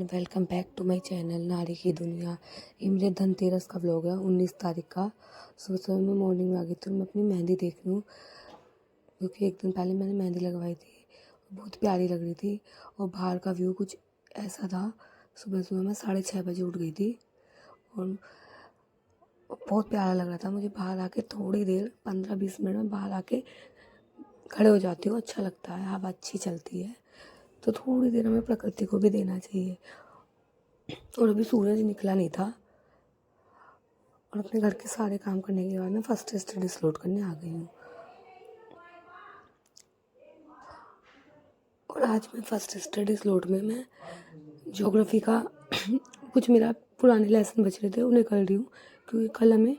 Welcome back to my channel नारी की दुनिया। ये मेरे धनतेरस का व्लॉग है 19 तारीख का। सुबह सुबह मैं मॉर्निंग में आ गई थी। मैं अपनी मेहंदी देख रही हूँ क्योंकि एक दिन पहले मैंने मेहंदी लगवाई थी, बहुत प्यारी लग रही थी। और बाहर का व्यू कुछ ऐसा था। सुबह सुबह मैं 6:30 बजे उठ गई थी और बहुत प्यारा लग रहा था मुझे। बाहर आके थोड़ी देर 15-20 मिनट में बाहर आके खड़े हो जाती हूँ, अच्छा लगता है, हवा अच्छी चलती है। तो थोड़ी देर हमें प्रकृति को भी देना चाहिए। और अभी सूरज निकला नहीं था और अपने घर के सारे काम करने के बाद मैं फर्स्ट स्टडीज लोड करने आ गई हूँ। और आज मैं फर्स्ट स्टडीज लोड में मैं ज्योग्राफी का कुछ मेरा पुराने लेसन बच रहे थे उन्हें कर रही हूँ, क्योंकि कल हमें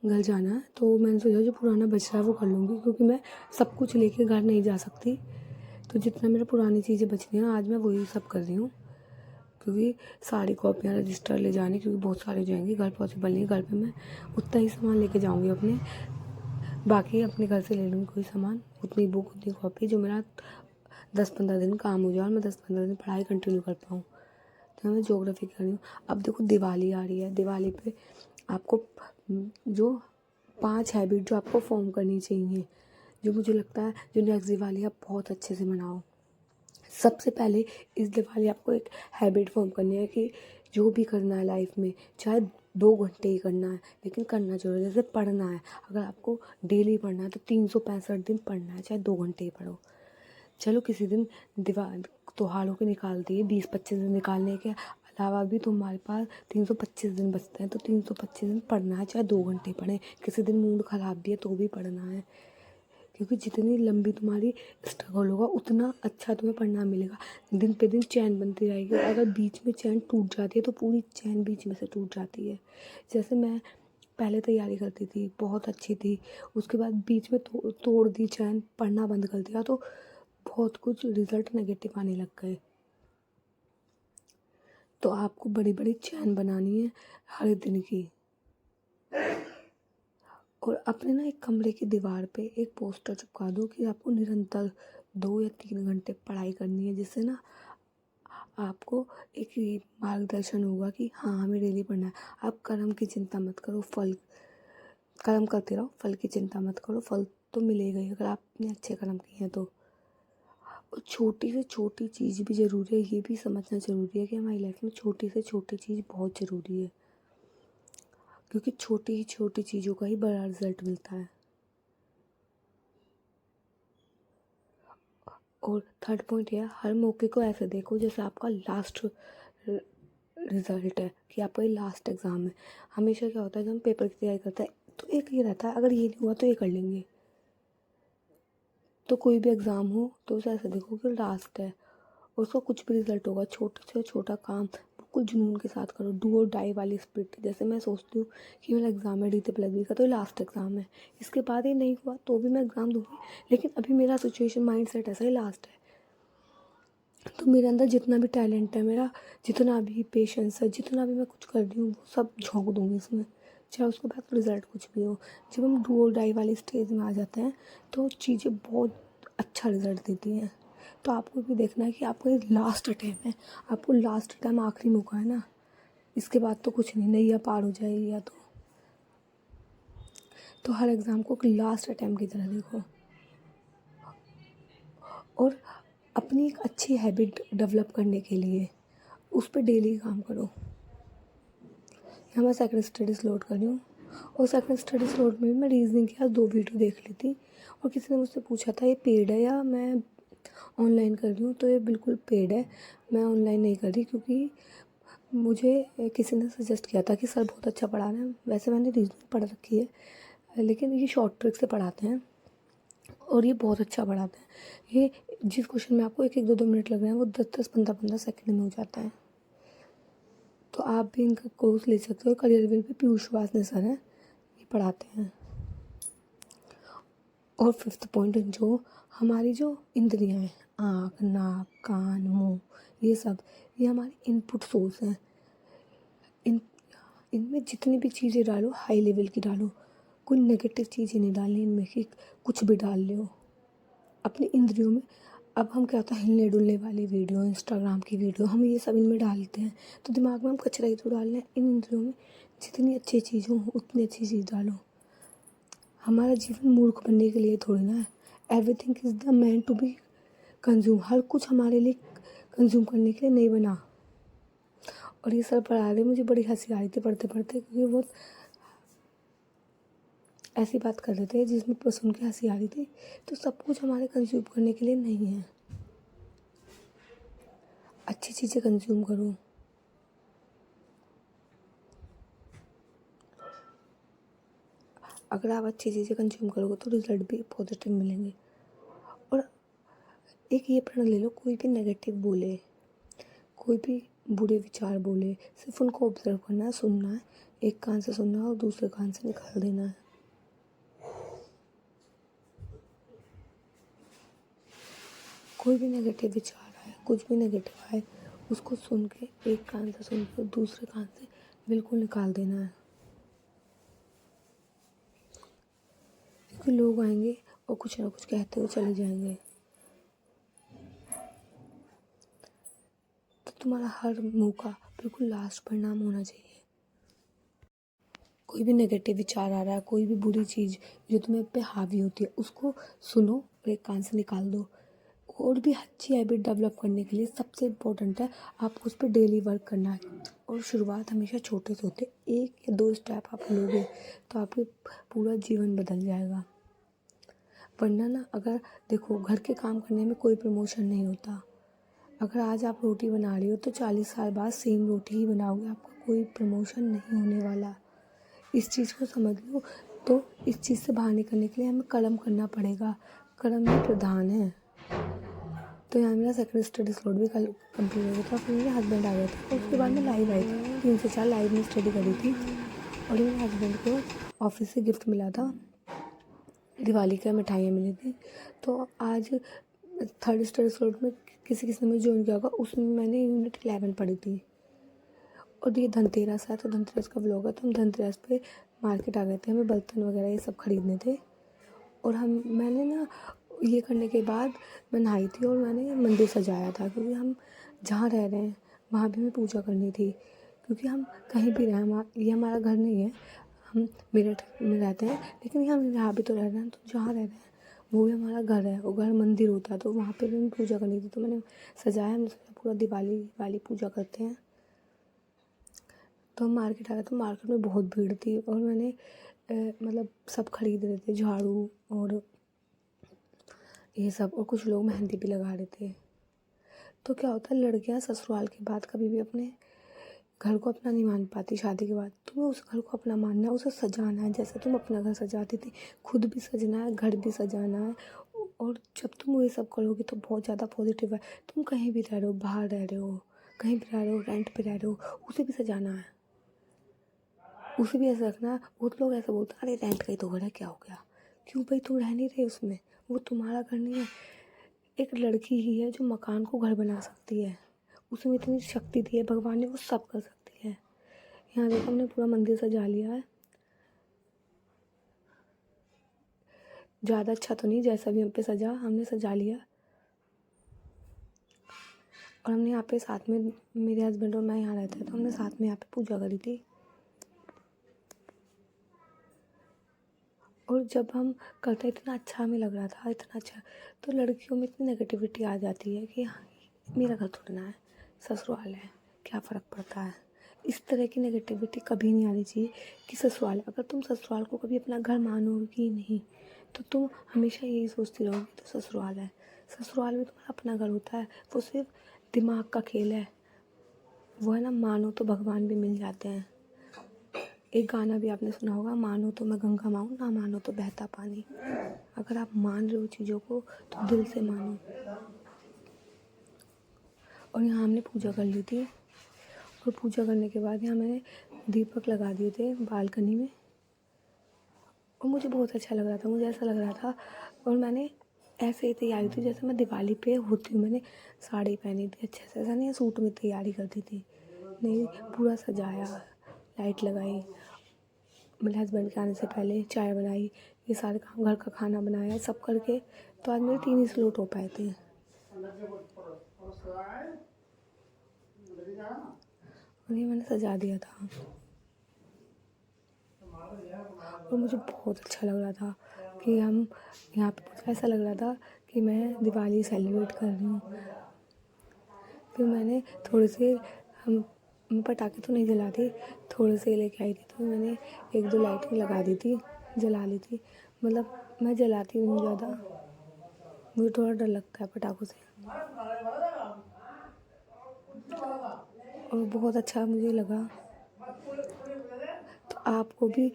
घर जाना है। तो मैंने सोचा जो पुराना बच रहा है वो कर लूँगी, क्योंकि मैं सब कुछ लेके घर नहीं जा सकती। तो जितना मेरा पुरानी चीज़ें बच रही हैं आज मैं वही सब कर रही हूँ, क्योंकि सारी कॉपियाँ रजिस्टर ले जाने, क्योंकि बहुत सारे हो जाएंगे, घर पॉसिबल नहीं। घर पे मैं उतना ही सामान लेके जाऊँगी अपने, बाकी अपने घर से ले लूँगी कोई सामान, उतनी बुक उतनी कॉपी जो मेरा 10-15 दिन काम हो जाए और मैं 10-15 दिन पढ़ाई कंटिन्यू कर पाऊँ। तो मैं ज्योग्राफी कर रही हूँ। अब देखो दिवाली आ रही है, दिवाली पे आपको जो 5 हैबिट जो आपको फॉर्म करनी चाहिए, जो मुझे लगता है जो नेक्स्ट दिवाली आप बहुत अच्छे से मनाओ। सबसे पहले इस दिवाली आपको एक हैबिट फॉर्म करनी है कि जो भी करना है लाइफ में, चाहे 2 घंटे ही करना है, लेकिन करना जरूर है। जैसे पढ़ना है, अगर आपको डेली पढ़ना है तो 365 दिन पढ़ना है, चाहे 2 घंटे ही पढ़ो। चलो किसी दिन त्योहारों के निकाल दिए, 20-25 दिन निकालने के अलावा भी तुम्हारे पास 325 दिन बचते हैं, तो 325 दिन पढ़ना है, चाहे 2 घंटे पढ़ें। किसी दिन मूड ख़राब भी है तो भी पढ़ना है, क्योंकि जितनी लंबी तुम्हारी स्ट्रगल होगा उतना अच्छा तुम्हें पढ़ना मिलेगा। दिन पे दिन चैन बनती रहेगी, और अगर बीच में चैन टूट जाती है तो पूरी चैन बीच में से टूट जाती है। जैसे मैं पहले तैयारी करती थी, बहुत अच्छी थी, उसके बाद बीच में तोड़ दी चैन, पढ़ना बंद कर दिया, तो बहुत कुछ रिज़ल्ट नेगेटिव आने लग गए। तो आपको बड़ी बड़ी चैन बनानी है हर दिन की। और अपने ना एक कमरे की दीवार पे एक पोस्टर चिपका दो कि आपको निरंतर 2 या 3 घंटे पढ़ाई करनी है, जिससे ना आपको एक ये मार्गदर्शन होगा कि हाँ हमें डेली पढ़ना है। आप कर्म की चिंता मत करो, फल कर्म करते रहो, फल की चिंता मत करो, फल तो मिलेगा ही अगर आपने अच्छे कर्म किए हैं तो। और छोटी से छोटी चीज़ भी ज़रूरी है, ये भी समझना ज़रूरी है कि हमारी लाइफ में छोटी से छोटी चीज़ बहुत ज़रूरी है, क्योंकि छोटी ही छोटी चीज़ों का ही बड़ा रिजल्ट मिलता है। और थर्ड पॉइंट यह, हर मौके को ऐसे देखो जैसे आपका लास्ट रिजल्ट है, कि आपका ये लास्ट एग्ज़ाम है। हमेशा क्या होता है जब हम पेपर की तैयारी करते हैं तो एक ये रहता है अगर ये नहीं हुआ तो ये कर लेंगे। तो कोई भी एग्ज़ाम हो तो उसे ऐसा देखो कि लास्ट है, और उसका कुछ भी रिजल्ट होगा, छोटे से छोटा काम बिल्कुल जुनून के साथ करो, डू और डाई वाली स्पिरिट। जैसे मैं सोचती हूँ कि मेरा एग्ज़ाम है DT+B का, तो ये लास्ट एग्ज़ाम है, इसके बाद ये नहीं हुआ तो भी मैं एग्ज़ाम दूँगी, लेकिन अभी मेरा सिचुएशन माइंड सेट ऐसा ही लास्ट है। तो मेरे अंदर जितना भी टैलेंट है, मेरा जितना भी पेशेंस है, जितना भी मैं कुछ कर रही हूँ वो सब झोंक दूँगी इसमें, चाहे उसके बाद रिज़ल्ट कुछ भी हो। जब हम डू और डाई वाली स्टेज में आ जाते हैं तो चीज़ें बहुत अच्छा रिज़ल्ट देती हैं। तो आपको भी देखना है कि आपको ये लास्ट अटैम्प्ट है, आपको लास्ट टाइम आखिरी मौका है ना, इसके बाद तो कुछ नहीं, नैया पार हो जाएगी या तो हर एग्ज़ाम को लास्ट अटैम्प्ट की तरह देखो। और अपनी एक अच्छी हैबिट डेवलप करने के लिए उस पर डेली काम करो। यहाँ मैं सेकंड स्टडीज़ लोड कर रही हूँ, और सेकंड स्टडीज़ लोड में भी मैं रीजनिंग की आज 2 वीडियो देख ली थी। और किसी ने मुझसे पूछा था ये पेड है या मैं ऑनलाइन कर रही हूँ, तो ये बिल्कुल पेड है, मैं ऑनलाइन नहीं कर रही, क्योंकि मुझे किसी ने सजेस्ट किया था कि सर बहुत अच्छा पढ़ा रहे हैं। वैसे मैंने रीजनिंग पढ़ रखी है, लेकिन ये शॉर्ट ट्रिक से पढ़ाते हैं और ये बहुत अच्छा पढ़ाते हैं। ये जिस क्वेश्चन में आपको 1-1 2-2 मिनट लग रहे हैं वो 10-10 15-15 सेकंड में हो जाता है। तो आप भी इनका कोर्स ले सकते हो। Career will pay Piyush Wasne sir हैं, ये पढ़ाते हैं। और फिफ्थ पॉइंट, जो हमारी जो इंद्रियां हैं, आँख, नाक, कान, मुंह, ये सब, ये हमारी इनपुट सोर्स हैं। इनमें जितनी भी चीज़ें डालो हाई लेवल की डालो, कोई नेगेटिव चीज़ें नहीं डालनी इनमें कि कुछ भी डाल लो। अपनी इंद्रियों में अब हम क्या होता है, हिलने डुलने वाली वीडियो, इंस्टाग्राम की वीडियो, हम ये सब इनमें डालते हैं, तो दिमाग में हम कचरा ही तो डाल रहे हैं। इन इंद्रियों में जितनी अच्छी चीज़ हो उतनी अच्छी चीज़ डालो। हमारा जीवन मूर्ख बनने के लिए थोड़ी ना है। Everything is the man to be consume. हर कुछ हमारे लिए कंज्यूम करने के लिए नहीं बना। और ये सर पढ़ा रहे, मुझे बड़ी हंसी आ रही थी पढ़ते पढ़ते, क्योंकि वो ऐसी बात कर रहे थे जिसमें सुन के हंसी आ रही थी। तो सब कुछ हमारे कंज्यूम करने के लिए नहीं है। अच्छी चीज़ें कंज्यूम करो। अगर आप अच्छी चीज़ें कंज्यूम करोगे तो रिजल्ट भी पॉजिटिव मिलेंगे। और एक ये प्रण ले लो, कोई भी नेगेटिव बोले, कोई भी बुरे विचार बोले, सिर्फ उनको ऑब्जर्व करना है, सुनना है, एक कान से सुनना है और दूसरे कान से निकाल देना है। कोई भी नेगेटिव विचार आए, कुछ भी नेगेटिव आए, उसको सुन के, एक कान से सुन के दूसरे कान से बिल्कुल निकाल देना है। क्योंकि लोग आएंगे और कुछ ना कुछ कहते हुए चले जाएंगे। तो तुम्हारा हर मुँह का बिल्कुल लास्ट परिणाम होना चाहिए। कोई भी नेगेटिव विचार आ रहा है, कोई भी बुरी चीज़ जो तुम्हें पे हावी होती है, उसको सुनो और एक कान से निकाल दो। और भी अच्छी हैबिट डेवलप करने के लिए सबसे इम्पोर्टेंट है आपको उस पर डेली वर्क करना है। और शुरुआत हमेशा छोटे से होते, 1 या 2 स्टेप आप लोगे तो आपके पूरा जीवन बदल जाएगा। वरना ना, अगर देखो, घर के काम करने में कोई प्रमोशन नहीं होता। अगर आज आप रोटी बना रही हो तो 40 साल बाद सेम रोटी ही बनाओगे, आपका कोई प्रमोशन नहीं होने वाला। इस चीज़ को समझ लो। तो इस चीज़ से बाहर निकलने के लिए हमें कर्म करना पड़ेगा। कर्म ही प्रधान है। तो यहाँ मेरा सेकंड स्टडी स्लॉट भी कल कंप्लीट हो गया था। फिर मेरे हस्बैंड आ गए थे और उसके बाद मैं लाइव आई थी, 3 से 4 लाइव में स्टडी करी थी। और मेरे हस्बैंड को ऑफिस से गिफ्ट मिला था, दिवाली का मिठाइयाँ मिली थी। तो आज थर्ड स्टडी स्लॉट में किसी किसी ने मुझे ज्वाइन किया होगा, उसमें मैंने यूनिट 11 पढ़ी थी। और ये धनतेरस है, तो धनतेरस का व्लॉग है। तो हम धनतेरस पे मार्केट आ गए थे, हमें बर्तन वगैरह ये सब खरीदने थे। और मैंने ना ये करने के बाद मैं नहाई थी और मैंने मंदिर सजाया था, क्योंकि हम जहाँ रह रहे हैं वहाँ भी हमें पूजा करनी थी। क्योंकि हम कहीं भी रहें, ये हमारा घर नहीं है, हम मेरठ में रहते हैं, लेकिन हम यहाँ भी तो रह रहे हैं। तो जहाँ रह रहे हैं वो भी हमारा घर है, वो घर मंदिर होता है, तो वहाँ पे भी हमें पूजा करनी थी। तो मैंने सजाया, हमने सोचा पूरा दिवाली वाली पूजा करते हैं। तो हम मार्केट आ गए, तो मार्केट में बहुत भीड़ थी और मैंने मतलब सब खरीद रहे थे, झाड़ू और ये सब, और कुछ लोग मेहंदी भी लगा रहे थे। तो क्या होता है, लड़कियां ससुराल के बाद कभी भी अपने घर को अपना नहीं मान पाती। शादी के बाद तुम्हें उस घर को अपना मानना है, उसे सजाना है। जैसे तुम अपना घर सजाती थी, खुद भी सजना है, घर भी सजाना है। और जब तुम ये सब करोगे तो बहुत ज़्यादा पॉजिटिव है। तुम कहीं भी रह रहे हो, बाहर रह रहे हो, कहीं भी रह रहे हो, रेंट पे रह रहे हो, उसे भी सजाना है, उसे भी ऐसा रखना है। बहुत लोग ऐसा बोलते हैं, अरे रेंट का ही तो घर है, क्या हो गया। क्यों भाई, तुम रह नहीं रहे उसमें, वो तुम्हारा घर नहीं है। एक लड़की ही है जो मकान को घर बना सकती है, उसमें इतनी शक्ति दी है भगवान ने, वो सब कर सकती है। यहाँ देखो, हमने पूरा मंदिर सजा लिया है। ज़्यादा अच्छा तो नहीं, जैसा भी हम पे सजा, हमने सजा लिया। और हमने यहाँ पे साथ में, मेरे हस्बैंड और मैं यहाँ रहते हैं, तो हमने साथ में यहाँ पे पूजा करी थी। और जब हम करते इतना अच्छा हमें लग रहा था, इतना अच्छा। तो लड़कियों में इतनी नेगेटिविटी आ जाती है कि हाँ, मेरा घर थोड़ा ना है, ससुराल है, क्या फ़र्क पड़ता है। इस तरह की नेगेटिविटी कभी नहीं आनी चाहिए कि ससुराल है। अगर तुम ससुराल को कभी अपना घर मानोगी नहीं, तो तुम हमेशा यही सोचती रहोगी तो ससुराल है। ससुराल में तुम्हारा अपना घर होता है, वो सिर्फ दिमाग का खेल है। वो है ना, मानो तो भगवान भी मिल जाते हैं। एक गाना भी आपने सुना होगा, मानो तो मैं गंगा माऊँ, ना मानो तो बहता पानी। अगर आप मान रहे हो चीज़ों को तो दिल से मानो। और यहाँ हमने पूजा कर ली थी, और पूजा करने के बाद यहाँ मैंने दीपक लगा दिए थे बालकनी में। और मुझे बहुत अच्छा लग रहा था, मुझे ऐसा लग रहा था। और मैंने ऐसे ही तैयारी थी जैसे मैं दिवाली पे होती हूँ। मैंने साड़ी पहनी थी अच्छे से, ऐसा नहीं सूट में तैयारी करती थी, नहीं, पूरा सजाया, लाइट लगाई, मेरे हस्बैंड के आने से पहले चाय बनाई, ये सारे काम, घर का खाना बनाया, सब करके। तो आज मेरे 3 ही स्लॉट हो पाए थे। और ये मैंने सजा दिया था और मुझे बहुत अच्छा लग रहा था कि हम यहाँ पे, ऐसा लग रहा था कि मैं दिवाली सेलिब्रेट कर रही हूँ। फिर मैंने थोड़े से हम पटाखे तो नहीं जलाते, थोड़े से लेके आई थी, तो मैंने 1-2 लाइट लगा दी थी, जला ली थी। मतलब मैं जलाती हूँ ज़्यादा, मुझे थोड़ा डर लगता है पटाखों से। और बहुत अच्छा मुझे लगा। तो आपको भी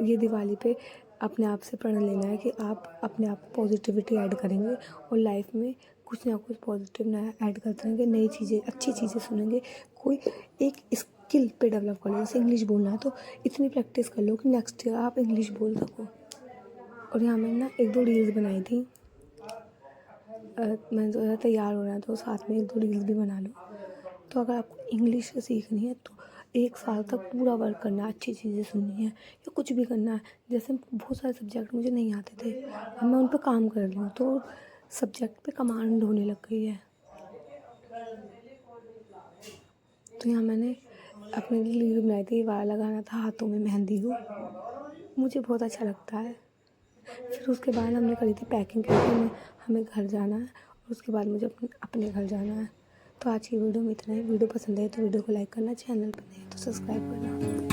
ये दिवाली पे अपने आप से प्रण लेना है कि आप अपने आप में पॉजिटिविटी ऐड करेंगे और लाइफ में कुछ ना कुछ पॉजिटिव नया ऐड करते रहेंगे, नई चीज़ें, अच्छी चीज़ें सुनेंगे। कोई एक स्किल पे डेवलप कर लो, जैसे इंग्लिश बोलना है तो इतनी प्रैक्टिस कर लो कि नेक्स्ट ईयर आप इंग्लिश बोल सको। और यहाँ मैंने ना 1-2 रील्स बनाई थी। मैंने सोचा तैयार हो रहा है तो साथ में 1-2 रील्स भी बना लो। तो अगर आपको इंग्लिश सीखनी है तो 1 साल तक पूरा वर्क करना है, अच्छी चीज़ें सुननी है या कुछ भी करना है। जैसे बहुत सारे सब्जेक्ट मुझे नहीं आते थे, अब मैं उन पर काम कर रही हूँ तो सब्जेक्ट पे कमांड होने लग गई है। तो यहाँ मैंने अपने लिए रील बनाई थी, वाला गाना था हाथों में मेहंदी हो, मुझे बहुत अच्छा लगता है। फिर उसके बाद हमने करी थी पैकिंग, क्योंकि हमें घर जाना है और उसके बाद मुझे अपने घर जाना है। तो आज की वीडियो में इतना ही। वीडियो पसंद है तो वीडियो को लाइक करना, चैनल पर नहीं तो सब्सक्राइब करना।